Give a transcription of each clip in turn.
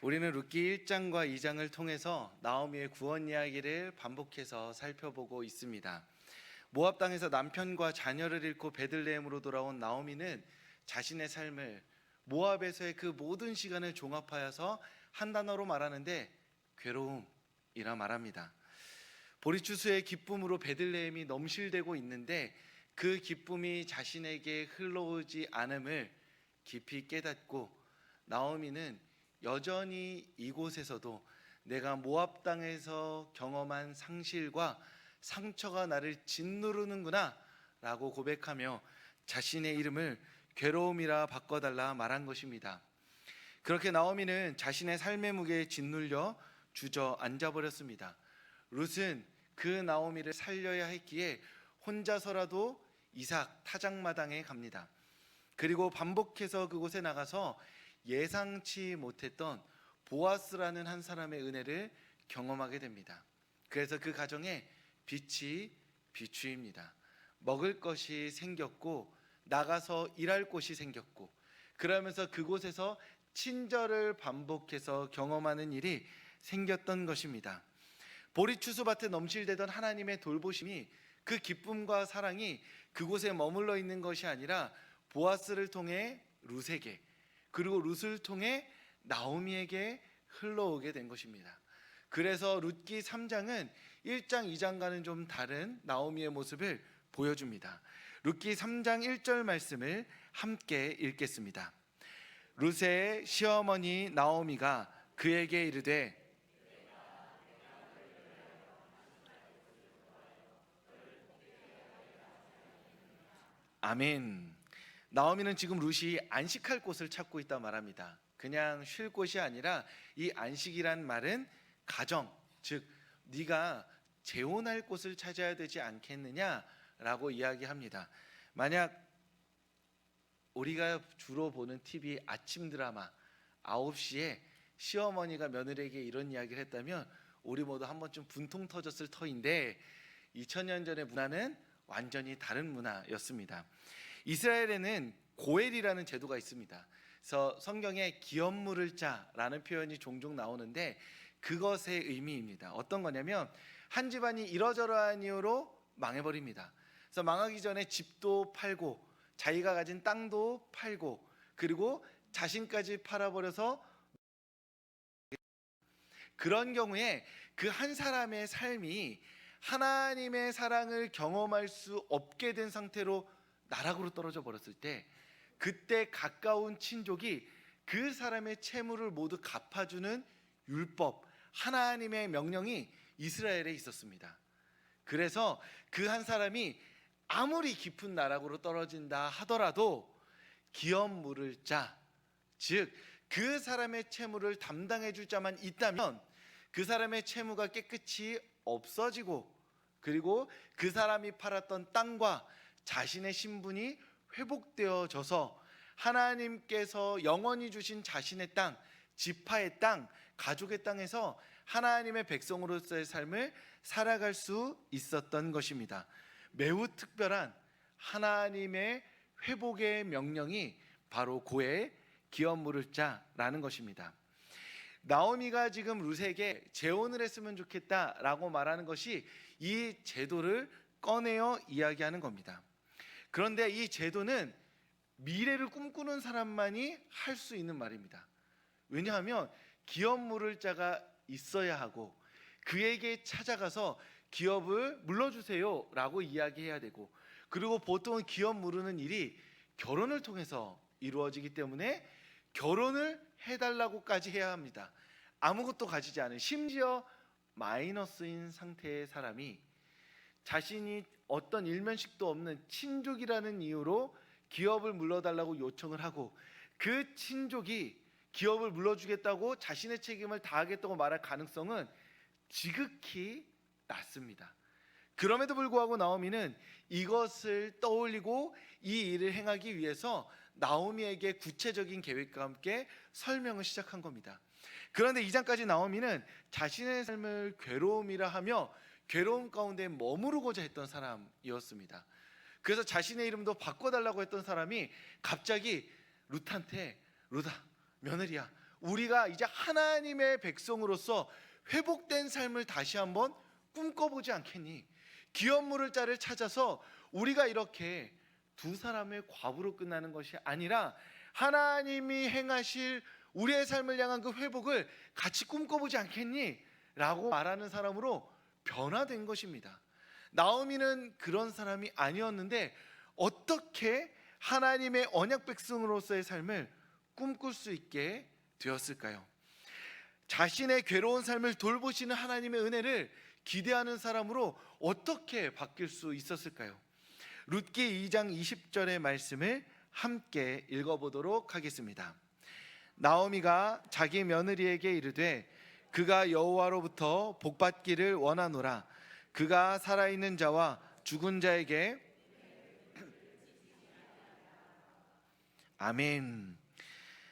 우리는 룻기 1장과 2장을 통해서 나오미의 구원 이야기를 반복해서 살펴보고 있습니다. 모압 땅에서 남편과 자녀를 잃고 베들레헴으로 돌아온 나오미는 자신의 삶을 모압에서의 그 모든 시간을 종합하여서 한 단어로 말하는데 괴로움이라 말합니다. 보리추수의 기쁨으로 베들레헴이 넘실대고 있는데 그 기쁨이 자신에게 흘러오지 않음을 깊이 깨닫고 나오미는 여전히 이곳에서도 내가 모압 땅에서 경험한 상실과 상처가 나를 짓누르는구나 라고 고백하며 자신의 이름을 괴로움이라 바꿔달라 말한 것입니다. 그렇게 나오미는 자신의 삶의 무게에 짓눌려 주저앉아 버렸습니다. 룻은 그 나오미를 살려야 했기에 혼자서라도 이삭 타작마당에 갑니다. 그리고 반복해서 그곳에 나가서 예상치 못했던 보아스라는 한 사람의 은혜를 경험하게 됩니다. 그래서 그 가정에 빛이 비추입니다. 먹을 것이 생겼고 나가서 일할 곳이 생겼고 그러면서 그곳에서 친절을 반복해서 경험하는 일이 생겼던 것입니다. 보리추수밭에 넘실대던 하나님의 돌보심이 그 기쁨과 사랑이 그곳에 머물러 있는 것이 아니라 보아스를 통해 룻에게 그리고 룻을 통해 나오미에게 흘러오게 된 것입니다. 그래서 룻기 3장은 1장 2장과는 좀 다른 나오미의 모습을 보여줍니다. 룻기 3장 1절 말씀을 함께 읽겠습니다. 룻의 시어머니 나오미가 그에게 이르되 아멘. 나오미는 지금 룻이 안식할 곳을 찾고 있다 말합니다. 그냥 쉴 곳이 아니라 이 안식이란 말은 가정, 즉 네가 재혼할 곳을 찾아야 되지 않겠느냐라고 이야기합니다. 만약 우리가 주로 보는 TV 아침 드라마 9시에 시어머니가 며느리에게 이런 이야기를 했다면 우리 모두 한 번쯤 분통 터졌을 터인데 2000년 전의 문화는 완전히 다른 문화였습니다. 이스라엘에는 고엘이라는 제도가 있습니다. 그래서 성경에 기업 물을 자라는 표현이 종종 나오는데 그것의 의미입니다. 어떤 거냐면 한 집안이 이러저러한 이유로 망해버립니다. 그래서 망하기 전에 집도 팔고 자기가 가진 땅도 팔고 그리고 자신까지 팔아버려서 그런 경우에 그 한 사람의 삶이 하나님의 사랑을 경험할 수 없게 된 상태로 나락으로 떨어져 버렸을 때 그때 가까운 친족이 그 사람의 채무를 모두 갚아주는 율법, 하나님의 명령이 이스라엘에 있었습니다. 그래서 그 한 사람이 아무리 깊은 나락으로 떨어진다 하더라도 기업 물을 자, 즉 그 사람의 채무를 담당해 줄 자만 있다면 그 사람의 채무가 깨끗이 없어지고 그리고 그 사람이 팔았던 땅과 자신의 신분이 회복되어져서 하나님께서 영원히 주신 자신의 땅, 지파의 땅, 가족의 땅에서 하나님의 백성으로서의 삶을 살아갈 수 있었던 것입니다. 매우 특별한 하나님의 회복의 명령이 바로 고엘 기업 물을 자라는 것입니다. 나오미가 지금 룻에게 재혼을 했으면 좋겠다라고 말하는 것이 이 제도를 꺼내어 이야기하는 겁니다. 그런데 이 제도는 미래를 꿈꾸는 사람만이 할 수 있는 말입니다. 왜냐하면 기업 물을 자가 있어야 하고 그에게 찾아가서 기업을 물러주세요 라고 이야기해야 되고 그리고 보통은 기업 물르는 일이 결혼을 통해서 이루어지기 때문에 결혼을 해달라고까지 해야 합니다. 아무것도 가지지 않은 심지어 마이너스인 상태의 사람이 자신이 어떤 일면식도 없는 친족이라는 이유로 기업을 물러달라고 요청을 하고 그 친족이 기업을 물러주겠다고 자신의 책임을 다하겠다고 말할 가능성은 지극히 낮습니다. 그럼에도 불구하고 나오미는 이것을 떠올리고 이 일을 행하기 위해서 나오미에게 구체적인 계획과 함께 설명을 시작한 겁니다. 그런데 2장까지 나오미는 자신의 삶을 괴로움이라 하며 괴로움 가운데 머무르고자 했던 사람이었습니다. 그래서 자신의 이름도 바꿔달라고 했던 사람이 갑자기 룻한테 룻아 며느리야 우리가 이제 하나님의 백성으로서 회복된 삶을 다시 한번 꿈꿔보지 않겠니? 기업 물을 자를 찾아서 우리가 이렇게 두 사람의 과부로 끝나는 것이 아니라 하나님이 행하실 우리의 삶을 향한 그 회복을 같이 꿈꿔보지 않겠니? 라고 말하는 사람으로 변화된 것입니다. 나오미는 그런 사람이 아니었는데 어떻게 하나님의 언약 백성으로서의 삶을 꿈꿀 수 있게 되었을까요? 자신의 괴로운 삶을 돌보시는 하나님의 은혜를 기대하는 사람으로 어떻게 바뀔 수 있었을까요? 룻기 2장 20절의 말씀을 함께 읽어보도록 하겠습니다. 나오미가 자기 며느리에게 이르되 그가 여호와로부터 복받기를 원하노라. 그가 살아있는 자와 죽은 자에게 아멘.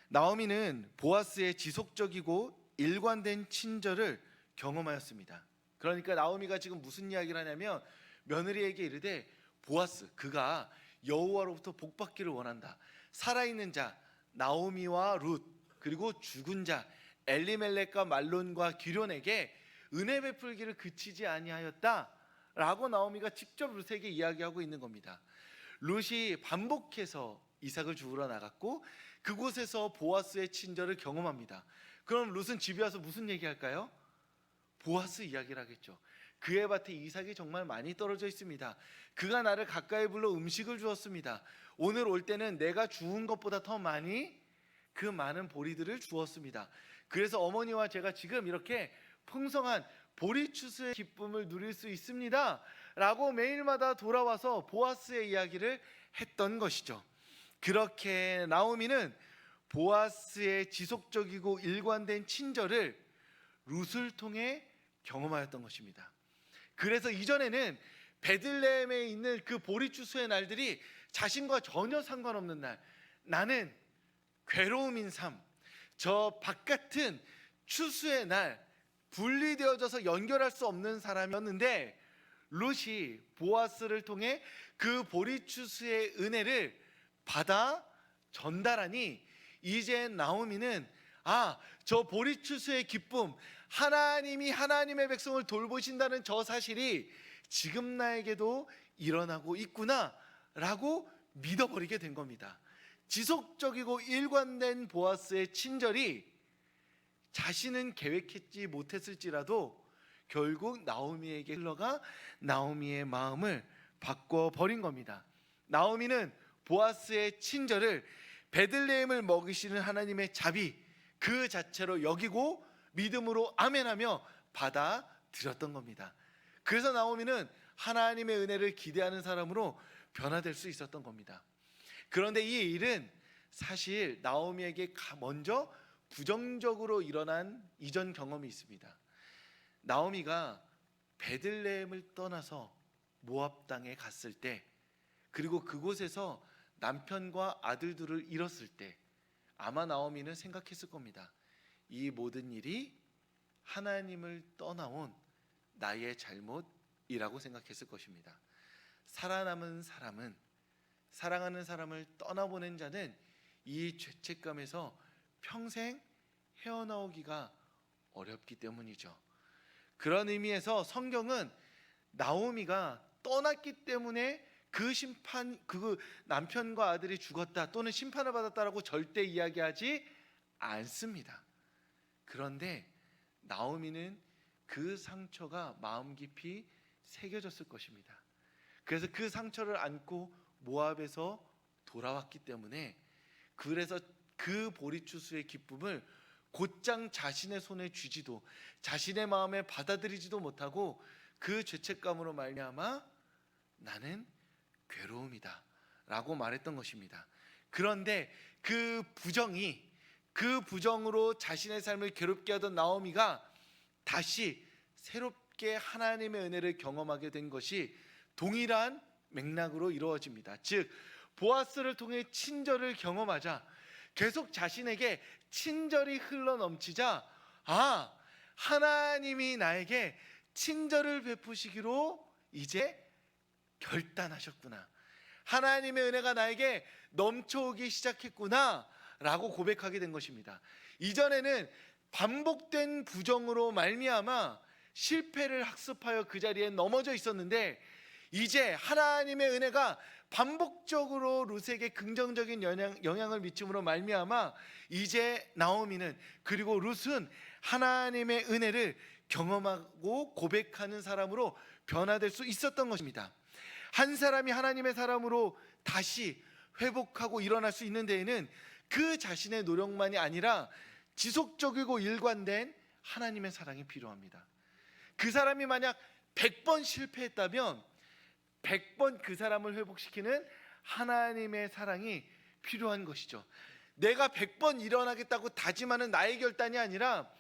나오미는 보아스의 지속적이고 일관된 친절을 경험하였습니다. 그러니까 나오미가 지금 무슨 이야기를 하냐면 며느리에게 이르되 보아스 그가 여호와로부터 복받기를 원한다. 살아있는 자 나오미와 룻 그리고 죽은 자 엘리멜렉과 말론과 기럐에게 은혜 베풀기를 그치지 아니하였다라고 나오미가 직접 룻에게 이야기하고 있는 겁니다. 룻이 반복해서 이삭을 주우러 나갔고 그곳에서 보아스의 친절을 경험합니다. 그럼 룻은 집에 와서 무슨 얘기할까요? 보아스 이야기를 하겠죠. 그의 밭에 이삭이 정말 많이 떨어져 있습니다. 그가 나를 가까이 불러 음식을 주었습니다. 오늘 올 때는 내가 주운 것보다 더 많이 그 많은 보리들을 주었습니다. 그래서 어머니와 제가 지금 이렇게 풍성한 보리 추수의 기쁨을 누릴 수 있습니다 라고 매일마다 돌아와서 보아스의 이야기를 했던 것이죠. 그렇게 나오미는 보아스의 지속적이고 일관된 친절을 룻을 통해 경험하였던 것입니다. 그래서 이전에는 베들레헴에 있는 그 보리 추수의 날들이 자신과 전혀 상관없는 날, 나는 괴로움인 삶, 저 바깥은 추수의 날 분리되어져서 연결할 수 없는 사람이었는데 룻이 보아스를 통해 그 보리 추수의 은혜를 받아 전달하니 이제 나오미는 저 보리 추수의 기쁨, 하나님이 하나님의 백성을 돌보신다는 저 사실이 지금 나에게도 일어나고 있구나 라고 믿어버리게 된 겁니다. 지속적이고 일관된 보아스의 친절이 자신은 계획했지 못했을지라도 결국 나오미에게 흘러가 나오미의 마음을 바꿔버린 겁니다. 나오미는 보아스의 친절을 베들레헴을 먹이시는 하나님의 자비 그 자체로 여기고 믿음으로 아멘하며 받아들였던 겁니다. 그래서 나오미는 하나님의 은혜를 기대하는 사람으로 변화될 수 있었던 겁니다. 그런데 이 일은 사실 나오미에게 먼저 부정적으로 일어난 이전 경험이 있습니다. 나오미가 베들레헴을 떠나서 모압 땅에 갔을 때 그리고 그곳에서 남편과 아들들을 잃었을 때 아마 나오미는 생각했을 겁니다. 이 모든 일이 하나님을 떠나온 나의 잘못이라고 생각했을 것입니다. 살아남은 사람은 사랑하는 사람을 떠나보낸 자는 이 죄책감에서 평생 헤어나오기가 어렵기 때문이죠. 그런 의미에서 성경은 나오미가 떠났기 때문에 그 남편과 아들이 죽었다 또는 심판을 받았다라고 절대 이야기하지 않습니다. 그런데 나오미는 그 상처가 마음 깊이 새겨졌을 것입니다. 그래서 그 상처를 안고 모압에서 돌아왔기 때문에 그래서 그 보리추수의 기쁨을 곧장 자신의 손에 쥐지도 자신의 마음에 받아들이지도 못하고 그 죄책감으로 말미암아 나는 괴로움이다 라고 말했던 것입니다. 그런데 그 부정으로 자신의 삶을 괴롭게 하던 나오미가 다시 새롭게 하나님의 은혜를 경험하게 된 것이 동일한 맥락으로 이루어집니다. 즉 보아스를 통해 친절을 경험하자 계속 자신에게 친절이 흘러넘치자 하나님이 나에게 친절을 베푸시기로 이제 결단하셨구나. 하나님의 은혜가 나에게 넘쳐오기 시작했구나 라고 고백하게 된 것입니다. 이전에는 반복된 부정으로 말미암아 실패를 학습하여 그 자리에 넘어져 있었는데, 이제 하나님의 은혜가 반복적으로 룻에게 긍정적인 영향을 미침으로 말미암아 이제 나오미는, 그리고 룻은 하나님의 은혜를 경험하고 고백하는 사람으로 변화될 수 있었던 것입니다. 한 사람이 하나님의 사람으로 다시 회복하고 일어날 수 있는 데에는 그 자신의 노력만이 아니라 지속적이고 일관된 하나님의 사랑이 필요합니다. 그 사람이 만약 100번 실패했다면 100번 그 사람을 회복시키는 하나님의 사랑이 필요한 것이죠. 내가 100번 일어나겠다고 다짐하는 나의 결단이 아니라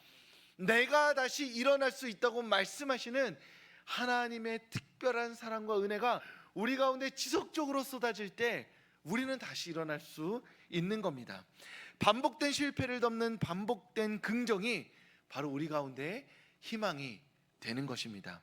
내가 다시 일어날 수 있다고 말씀하시는 하나님의 특별한 사랑과 은혜가 우리 가운데 지속적으로 쏟아질 때 우리는 다시 일어날 수 있는 겁니다. 반복된 실패를 덮는 반복된 긍정이 바로 우리 가운데 희망이 되는 것입니다.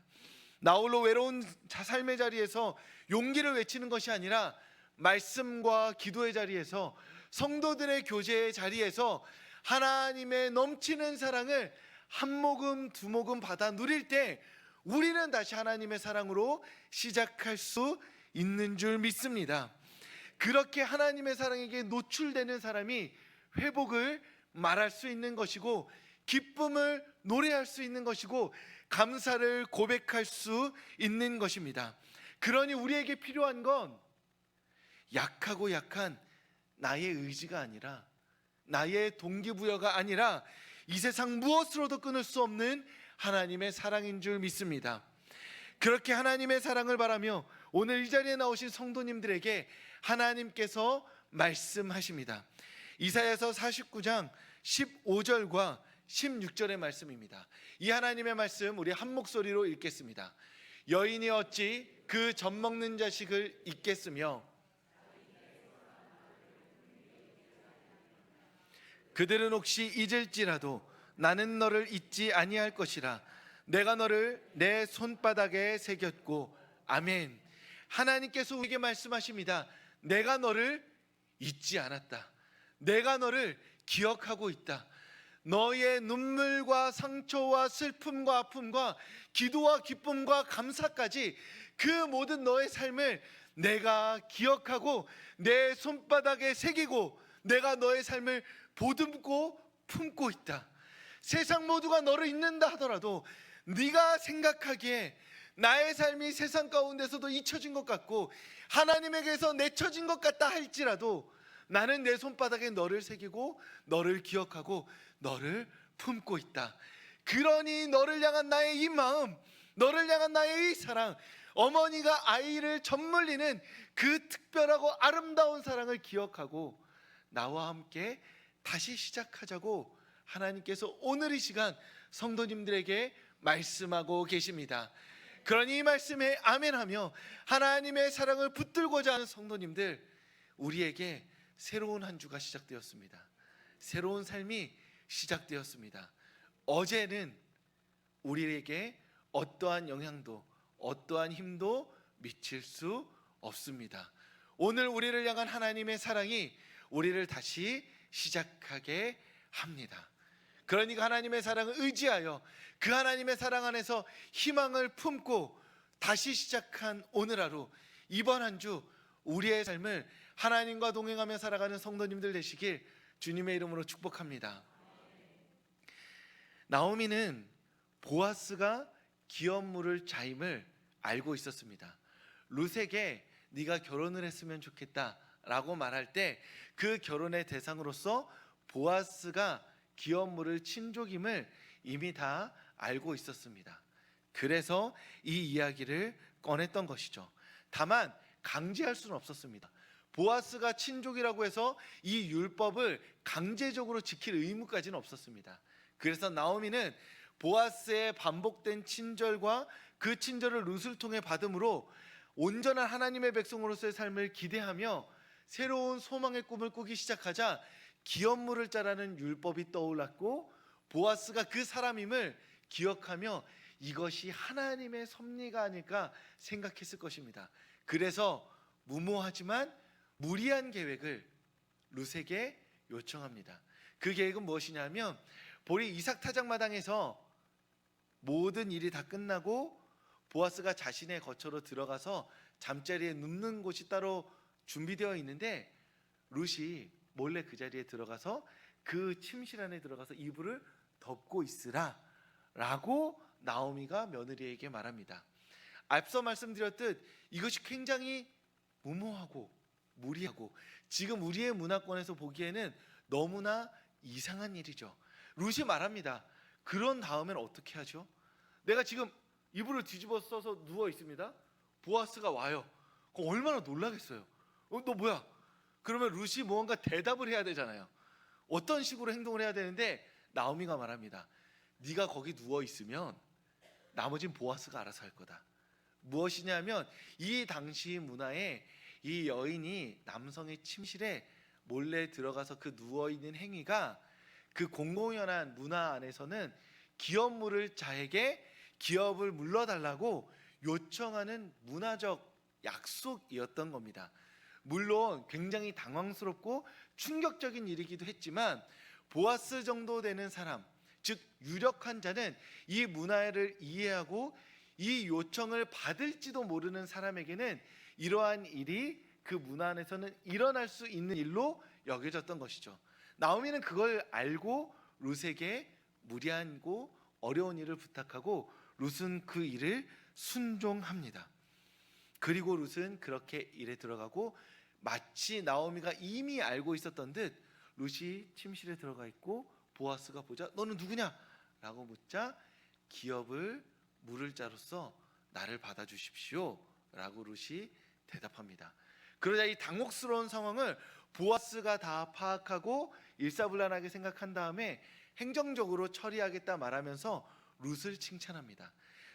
나홀로 외로운 삶의 자리에서 용기를 외치는 것이 아니라 말씀과 기도의 자리에서, 성도들의 교제의 자리에서 하나님의 넘치는 사랑을 한 모금 두 모금 받아 누릴 때 우리는 다시 하나님의 사랑으로 시작할 수 있는 줄 믿습니다. 그렇게 하나님의 사랑에게 노출되는 사람이 회복을 말할 수 있는 것이고, 기쁨을 노래할 수 있는 것이고, 감사를 고백할 수 있는 것입니다. 그러니 우리에게 필요한 건 약하고 약한 나의 의지가 아니라, 나의 동기부여가 아니라 이 세상 무엇으로도 끊을 수 없는 하나님의 사랑인 줄 믿습니다. 그렇게 하나님의 사랑을 바라며 오늘 이 자리에 나오신 성도님들에게 하나님께서 말씀하십니다. 이사야서 49장 15절과 16절의 말씀입니다. 이 하나님의 말씀 우리 한 목소리로 읽겠습니다. 여인이 어찌 그 젖먹는 자식을 잊겠으며 그들은 혹시 잊을지라도 나는 너를 잊지 아니할 것이라. 내가 너를 내 손바닥에 새겼고. 아멘. 하나님께서 우리에게 말씀하십니다. 내가 너를 잊지 않았다. 내가 너를 기억하고 있다. 너의 눈물과 상처와 슬픔과 아픔과 기도와 기쁨과 감사까지 그 모든 너의 삶을 내가 기억하고 내 손바닥에 새기고 내가 너의 삶을 보듬고 품고 있다. 세상 모두가 너를 잊는다 하더라도 네가 생각하기에 나의 삶이 세상 가운데서도 잊혀진 것 같고 하나님에게서 내쳐진 것 같다 할지라도 나는 내 손바닥에 너를 새기고 너를 기억하고 너를 품고 있다. 그러니 너를 향한 나의 이 마음, 너를 향한 나의 이 사랑, 어머니가 아이를 젖물리는 그 특별하고 아름다운 사랑을 기억하고 나와 함께 다시 시작하자고 하나님께서 오늘 이 시간 성도님들에게 말씀하고 계십니다. 그러니 이 말씀에 아멘하며 하나님의 사랑을 붙들고자 하는 성도님들, 우리에게 새로운 한 주가 시작되었습니다. 새로운 삶이 시작되었습니다. 어제는 우리에게 어떠한 영향도 어떠한 힘도 미칠 수 없습니다. 오늘 우리를 향한 하나님의 사랑이 우리를 다시 시작하게 합니다. 그러니까 하나님의 사랑을 의지하여 그 하나님의 사랑 안에서 희망을 품고 다시 시작한 오늘 하루, 이번 한 주 우리의 삶을 하나님과 동행하며 살아가는 성도님들 되시길 주님의 이름으로 축복합니다. 나오미는 보아스가 기업 물을 자임을 알고 있었습니다. 룻에게 네가 결혼을 했으면 좋겠다라고 말할 때 그 결혼의 대상으로서 보아스가 기업 물을 친족임을 이미 다 알고 있었습니다. 그래서 이 이야기를 꺼냈던 것이죠. 다만 강제할 수는 없었습니다. 보아스가 친족이라고 해서 이 율법을 강제적으로 지킬 의무까지는 없었습니다. 그래서 나오미는 보아스의 반복된 친절과 그 친절을 룻을 통해 받음으로 온전한 하나님의 백성으로서의 삶을 기대하며 새로운 소망의 꿈을 꾸기 시작하자 기업물을 짜라는 율법이 떠올랐고 보아스가 그 사람임을 기억하며 이것이 하나님의 섭리가 아닐까 생각했을 것입니다. 그래서 무모하지만 무리한 계획을 룻에게 요청합니다. 그 계획은 무엇이냐면 보리 이삭 타작마당에서 모든 일이 다 끝나고 보아스가 자신의 거처로 들어가서 잠자리에 눕는 곳이 따로 준비되어 있는데 룻이 몰래 그 자리에 들어가서 그 침실 안에 들어가서 이불을 덮고 있으라 라고 나오미가 며느리에게 말합니다. 앞서 말씀드렸듯 이것이 굉장히 무모하고 무리하고 지금 우리의 문화권에서 보기에는 너무나 이상한 일이죠. 룻이 말합니다. 그런 다음엔 어떻게 하죠? 내가 지금 이불을 뒤집어 써서 누워 있습니다. 보아스가 와요. 그럼 얼마나 놀라겠어요. 너 뭐야? 그러면 룻이 무언가 대답을 해야 되잖아요. 어떤 식으로 행동을 해야 되는데 나오미가 말합니다. 네가 거기 누워 있으면 나머진 보아스가 알아서 할 거다. 무엇이냐면 이 당시 문화에 이 여인이 남성의 침실에 몰래 들어가서 그 누워 있는 행위가 그 공공연한 문화 안에서는 기업물을 자에게 기업을 물러달라고 요청하는 문화적 약속이었던 겁니다. 물론 굉장히 당황스럽고 충격적인 일이기도 했지만 보아스 정도 되는 사람, 즉 유력한 자는 이 문화를 이해하고 이 요청을 받을지도 모르는 사람에게는 이러한 일이 그 문화 안에서는 일어날 수 있는 일로 여겨졌던 것이죠. 나오미는 그걸 알고 룻에게 무리하고 어려운 일을 부탁하고 룻은 그 일을 순종합니다. 그리고 룻은 그렇게 일에 들어가고 마치 나오미가 이미 알고 있었던 듯 룻이 침실에 들어가 있고 보아스가 보자 너는 누구냐? 라고 묻자 기업을 물을 자로서 나를 받아주십시오 라고 룻이 대답합니다. 그러자 이 당혹스러운 상황을 보아스가 다 파악하고 일사불란하게 생각한 다음에 행정적으로 처리하겠다 말하면서 룻을 칭찬합니다.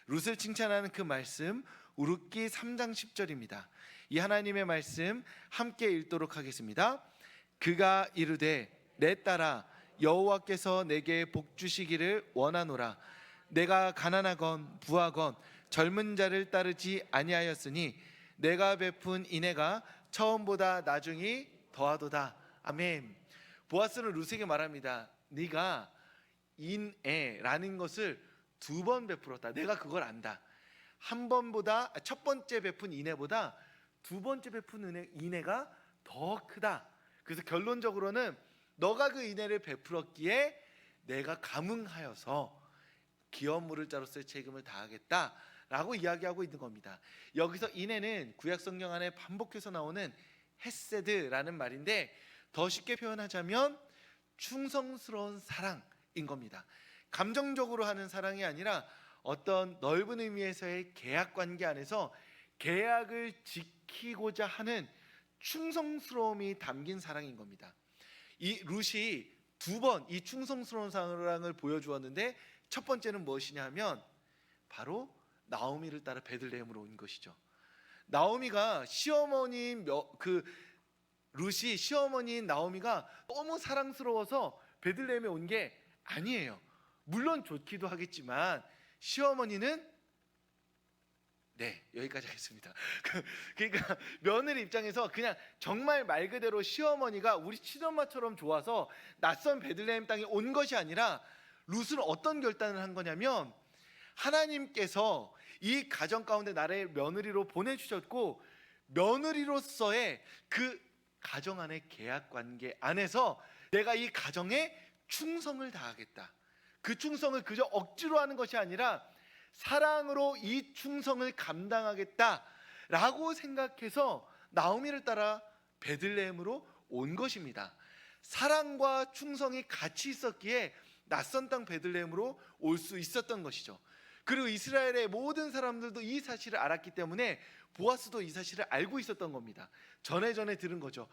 룻을 칭찬하는 그 말씀 우룻기 3장 10절입니다. 이 하나님의 말씀 함께 읽도록 하겠습니다. 그가 이르되 내 딸아 여호와께서 내게 복 주시기를 원하노라. 내가 가난하건 부하건 젊은 자를 따르지 아니하였으니 내가 베푼 인애가 처음보다 나중이 더하도다. 아멘. 보아스는 룻에게 말합니다. 네가 인애라는 것을 2번 베풀었다. 내가 그걸 안다. 한 번보다 첫 번째 베푼 인애보다 두 번째 베푼 인애가 더 크다. 그래서 결론적으로는 너가 그 인애를 베풀었기에 내가 감응하여서 기업물을 자로서의 책임을 다하겠다라고 이야기하고 있는 겁니다. 여기서 인애는 구약 성경 안에 반복해서 나오는 헤세드라는 말인데 더 쉽게 표현하자면 충성스러운 사랑인 겁니다. 감정적으로 하는 사랑이 아니라 어떤 넓은 의미에서의 계약 관계 안에서 계약을 지키고자 하는 충성스러움이 담긴 사랑인 겁니다. 이 룻이 2번 이 충성스러운 사랑을 보여주었는데 첫 번째는 무엇이냐 하면 바로 나오미를 따라 베들레헴으로 온 것이죠. 나오미가 시어머니인 룻이 시어머니인 나오미가 너무 사랑스러워서 베들레헴에 온 게 아니에요. 물론 좋기도 하겠지만 시어머니는 여기까지 하겠습니다. 그러니까 며느리 입장에서 그냥 정말 말 그대로 시어머니가 우리 친엄마처럼 좋아서 낯선 베들레헴 땅에 온 것이 아니라 룻은 어떤 결단을 한 거냐면 하나님께서 이 가정 가운데 나를 며느리로 보내주셨고 며느리로서의 그 가정 안의 계약 관계 안에서 내가 이 가정에 충성을 다하겠다. 그 충성을 그저 억지로 하는 것이 아니라 사랑으로 이 충성을 감당하겠다라고 생각해서 나오미를 따라 베들레헴으로 온 것입니다. 사랑과 충성이 같이 있었기에 낯선 땅 베들레헴으로 올 수 있었던 것이죠. 그리고 이스라엘의 모든 사람들도 이 사실을 알았기 때문에 보아스도 이 사실을 알고 있었던 겁니다. 전에 들은 거죠.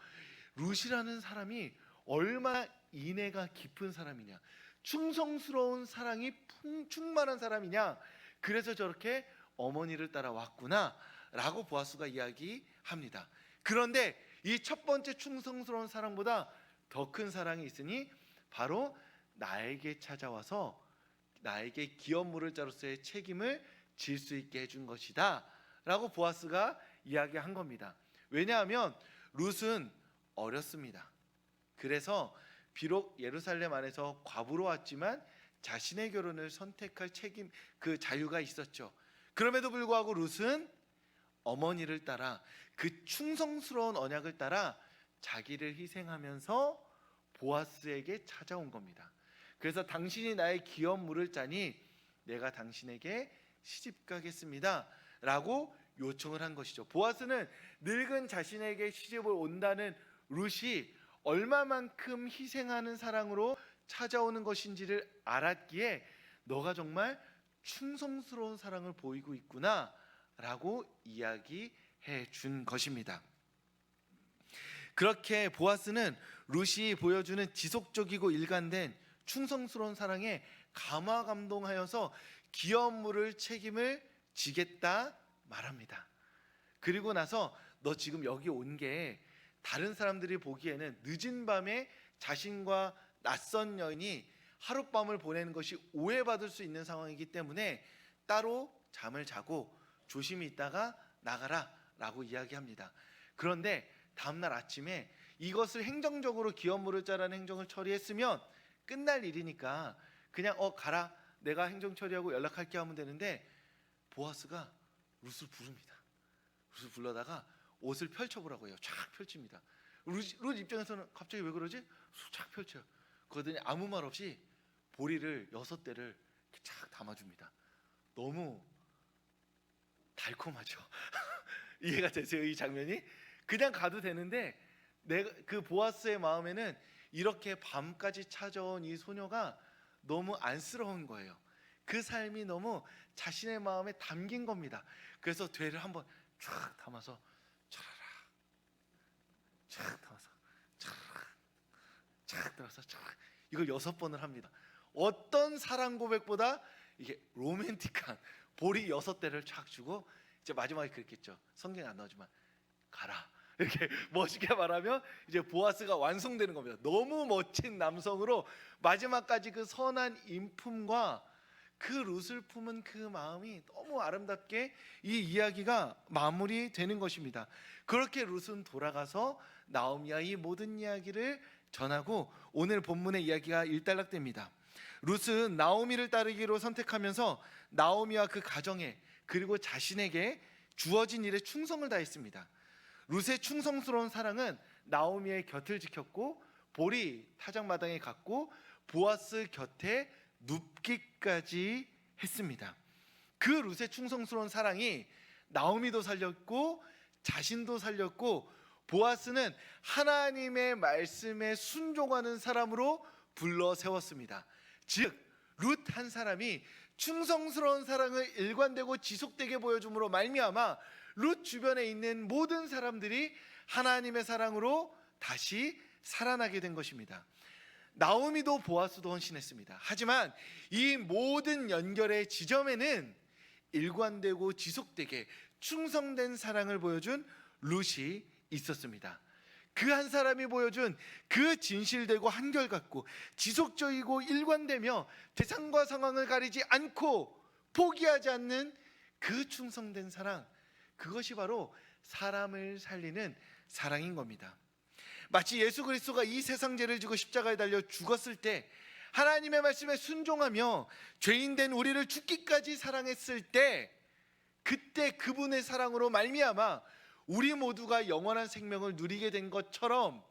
룻이라는 사람이 얼마나 인애가 깊은 사람이냐, 충성스러운 사랑이 충만한 사람이냐, 그래서 저렇게 어머니를 따라왔구나 라고 보아스가 이야기합니다. 그런데 이 첫 번째 충성스러운 사랑보다 더 큰 사랑이 있으니 바로 나에게 찾아와서 나에게 기업물을 자로서의 책임을 질 수 있게 해준 것이다 라고 보아스가 이야기한 겁니다. 왜냐하면 룻은 어렸습니다. 그래서 비록 예루살렘 안에서 과부로 왔지만 자신의 결혼을 선택할 책임, 그 자유가 있었죠. 그럼에도 불구하고 룻은 어머니를 따라 그 충성스러운 언약을 따라 자기를 희생하면서 보아스에게 찾아온 겁니다. 그래서 당신이 나의 기업 물을 짜니 내가 당신에게 시집 가겠습니다 라고 요청을 한 것이죠. 보아스는 늙은 자신에게 시집을 온다는 룻이 얼마만큼 희생하는 사랑으로 찾아오는 것인지를 알았기에 너가 정말 충성스러운 사랑을 보이고 있구나 라고 이야기해 준 것입니다. 그렇게 보아스는 룻이 보여주는 지속적이고 일관된 충성스러운 사랑에 감화감동하여서 기업 물을 책임을 지겠다 말합니다. 그리고 나서 너 지금 여기 온 게 다른 사람들이 보기에는 늦은 밤에 자신과 낯선 여인이 하룻밤을 보내는 것이 오해받을 수 있는 상황이기 때문에 따로 잠을 자고 조심히 있다가 나가라 라고 이야기합니다. 그런데 다음날 아침에 이것을 행정적으로 기업 물을 짜라는 행정을 처리했으면 끝날 일이니까 그냥 가라, 내가 행정 처리하고 연락할게 하면 되는데 보아스가 룻을 부릅니다. 룻을 불러다가 옷을 펼쳐보라고 해요. 쫙 펼칩니다. 룻 입장에서는 갑자기 왜 그러지? 쫙 펼쳐요. 그러더니 아무 말 없이 보리를 6대를 쫙 담아줍니다. 너무 달콤하죠. 이해가 되세요? 이 장면이? 그냥 가도 되는데 그 보아스의 마음에는 이렇게 밤까지 찾아온 이 소녀가 너무 안쓰러운 거예요. 그 삶이 너무 자신의 마음에 담긴 겁니다. 그래서 되를 한번 쫙 담아서 차라라, 쫙 담아서 차라라, 쫙 담아서 쫙, 이걸 6번을 합니다. 어떤 사랑 고백보다 이게 로맨틱한 보리 6대를 쫙 주고 이제 마지막에 그랬겠죠. 성경에 안 나오지만 가라, 이렇게 멋있게 말하면 이제 보아스가 완성되는 겁니다. 너무 멋진 남성으로 마지막까지 그 선한 인품과 그 룻을 품은 그 마음이 너무 아름답게 이 이야기가 마무리되는 것입니다. 그렇게 룻은 돌아가서 나오미와 이 모든 이야기를 전하고 오늘 본문의 이야기가 일단락됩니다. 룻은 나오미를 따르기로 선택하면서 나오미와 그 가정에 그리고 자신에게 주어진 일에 충성을 다했습니다. 룻의 충성스러운 사랑은 나오미의 곁을 지켰고 보리 타작마당에 갔고 보아스 곁에 눕기까지 했습니다. 그 룻의 충성스러운 사랑이 나오미도 살렸고 자신도 살렸고 보아스는 하나님의 말씀에 순종하는 사람으로 불러 세웠습니다. 즉 룻 한 사람이 충성스러운 사랑을 일관되고 지속되게 보여줌으로 말미암아 룻 주변에 있는 모든 사람들이 하나님의 사랑으로 다시 살아나게 된 것입니다. 나오미도 보아스도 헌신했습니다. 하지만 이 모든 연결의 지점에는 일관되고 지속되게 충성된 사랑을 보여준 룻이 있었습니다. 그 한 사람이 보여준 그 진실되고 한결같고 지속적이고 일관되며 대상과 상황을 가리지 않고 포기하지 않는 그 충성된 사랑, 그것이 바로 사람을 살리는 사랑인 겁니다. 마치 예수 그리스도가 이 세상 죄를 지고 십자가에 달려 죽었을 때 하나님의 말씀에 순종하며 죄인된 우리를 죽기까지 사랑했을 때 그때 그분의 사랑으로 말미암아 우리 모두가 영원한 생명을 누리게 된 것처럼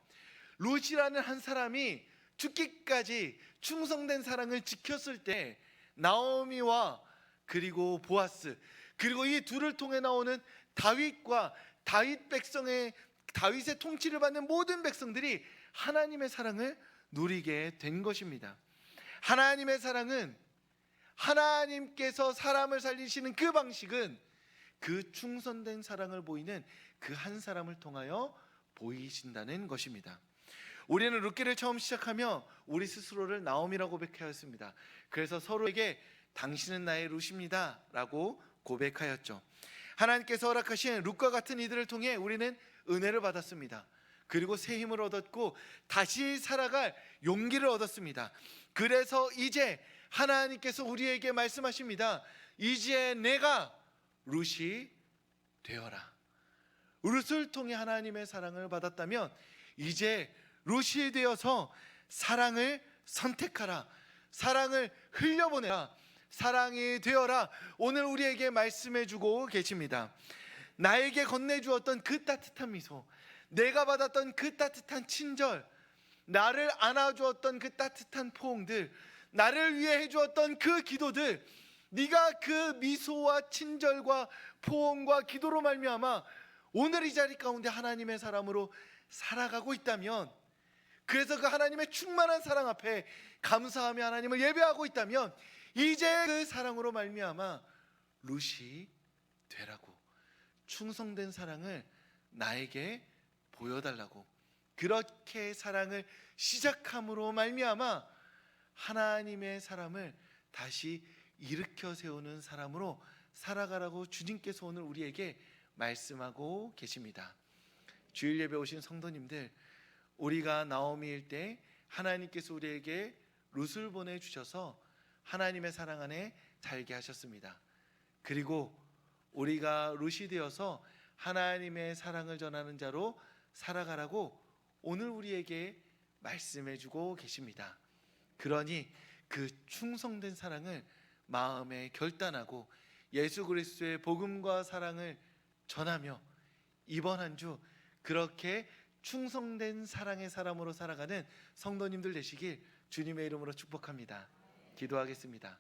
룻이라는 한 사람이 죽기까지 충성된 사랑을 지켰을 때 나오미와 그리고 보아스 그리고 이 둘을 통해 나오는 다윗과 다윗의 통치를 받는 모든 백성들이 하나님의 사랑을 누리게 된 것입니다. 하나님의 사랑은 하나님께서 사람을 살리시는 그 방식은 그 충성된 사랑을 보이는 그 한 사람을 통하여 보이신다는 것입니다. 우리는 룻기를 처음 시작하며 우리 스스로를 나오미라고 고백하였습니다. 그래서 서로에게 당신은 나의 룻입니다 라고 고백하였죠. 하나님께서 허락하신 룻과 같은 이들을 통해 우리는 은혜를 받았습니다. 그리고 새 힘을 얻었고 다시 살아갈 용기를 얻었습니다. 그래서 이제 하나님께서 우리에게 말씀하십니다. 이제 내가 룻이 되어라. 룻을 통해 하나님의 사랑을 받았다면 이제 룻이 되어서 사랑을 선택하라, 사랑을 흘려보내라, 사랑이 되어라. 오늘 우리에게 말씀해 주고 계십니다. 나에게 건네주었던 그 따뜻한 미소, 내가 받았던 그 따뜻한 친절, 나를 안아주었던 그 따뜻한 포옹들, 나를 위해 해주었던 그 기도들, 네가 그 미소와 친절과 포옹과 기도로 말미암아 오늘 이 자리 가운데 하나님의 사람으로 살아가고 있다면, 그래서 그 하나님의 충만한 사랑 앞에 감사하며 하나님을 예배하고 있다면, 이제 그 사랑으로 말미암아 룻이 되라고, 충성된 사랑을 나에게 보여달라고, 그렇게 사랑을 시작함으로 말미암아 하나님의 사람을 다시 일으켜 세우는 사람으로 살아가라고 주님께서 오늘 우리에게 말씀하고 계십니다. 주일 예배 오신 성도님들, 우리가 나오미일 때 하나님께서 우리에게 룻을 보내주셔서 하나님의 사랑 안에 살게 하셨습니다. 그리고 우리가 룻이 되어서 하나님의 사랑을 전하는 자로 살아가라고 오늘 우리에게 말씀해 주고 계십니다. 그러니 그 충성된 사랑을 마음에 결단하고 예수 그리스도의 복음과 사랑을 전하며 이번 한 주 그렇게 충성된 사랑의 사람으로 살아가는 성도님들 되시길 주님의 이름으로 축복합니다. 기도하겠습니다.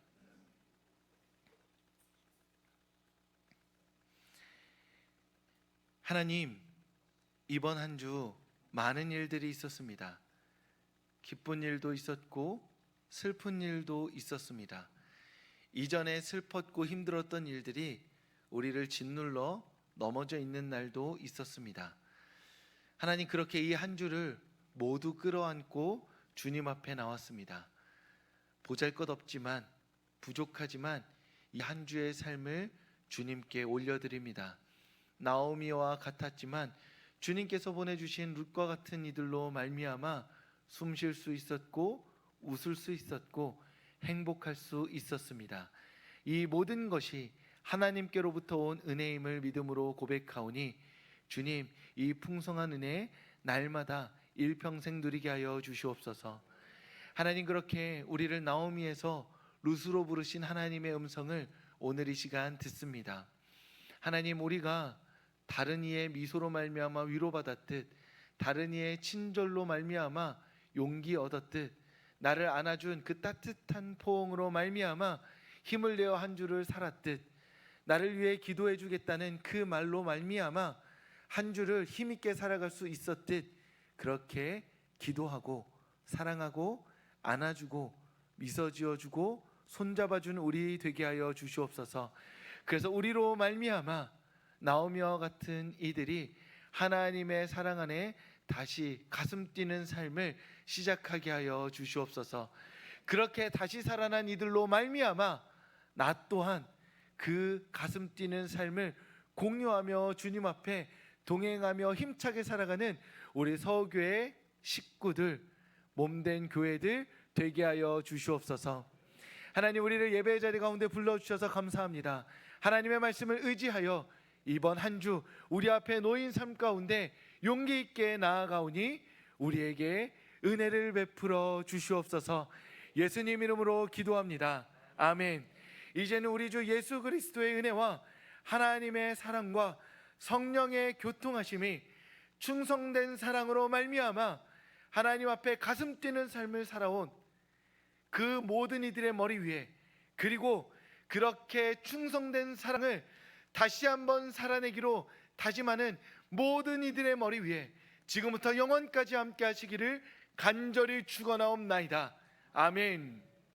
하나님, 이번 한 주 많은 일들이 있었습니다. 기쁜 일도 있었고 슬픈 일도 있었습니다. 이전에 슬펐고 힘들었던 일들이 우리를 짓눌러 넘어져 있는 날도 있었습니다. 하나님, 그렇게 이 한 주를 모두 끌어안고 주님 앞에 나왔습니다. 보잘것없지만 부족하지만 이 한 주의 삶을 주님께 올려드립니다. 나오미와 같았지만 주님께서 보내주신 룻과 같은 이들로 말미암아 숨 쉴 수 있었고 웃을 수 있었고 행복할 수 있었습니다. 이 모든 것이 하나님께로부터 온 은혜임을 믿음으로 고백하오니 주님, 이 풍성한 은혜 날마다 일평생 누리게 하여 주시옵소서. 하나님, 그렇게 우리를 나오미에서 룻으로 부르신 하나님의 음성을 오늘 이 시간 듣습니다. 하나님, 우리가 다른 이의 미소로 말미암아 위로받았듯, 다른 이의 친절로 말미암아 용기 얻었듯, 나를 안아준 그 따뜻한 포옹으로 말미암아 힘을 내어 한 주를 살았듯, 나를 위해 기도해 주겠다는 그 말로 말미암아 한 주를 힘있게 살아갈 수 있었듯, 그렇게 기도하고 사랑하고 안아주고 미소 지어주고 손잡아준 우리 되게 하여 주시옵소서. 그래서 우리로 말미암아 나오미와 같은 이들이 하나님의 사랑 안에 다시 가슴 뛰는 삶을 시작하게 하여 주시옵소서. 그렇게 다시 살아난 이들로 말미암아 나 또한 그 가슴 뛰는 삶을 공유하며 주님 앞에 동행하며 힘차게 살아가는 우리 서교회 식구들, 몸된 교회들 되게 하여 주시옵소서. 하나님, 우리를 예배의 자리 가운데 불러주셔서 감사합니다. 하나님의 말씀을 의지하여 이번 한 주 우리 앞에 놓인 삶 가운데 용기 있게 나아가오니 우리에게 은혜를 베풀어 주시옵소서. 예수님 이름으로 기도합니다. 아멘. 이제는 우리 주 예수 그리스도의 은혜와 하나님의 사랑과 성령의 교통하심이 충성된 사랑으로 말미암아 하나님 앞에 가슴 뛰는 삶을 살아온 그 모든 이들의 머리 위에, 그리고 그렇게 충성된 사랑을 다시 한번 살아내기로 다짐하는 모든 이들의 머리 위에 지금부터 영원까지 함께 하시기를 간절히 축원하옵나이다. 아멘.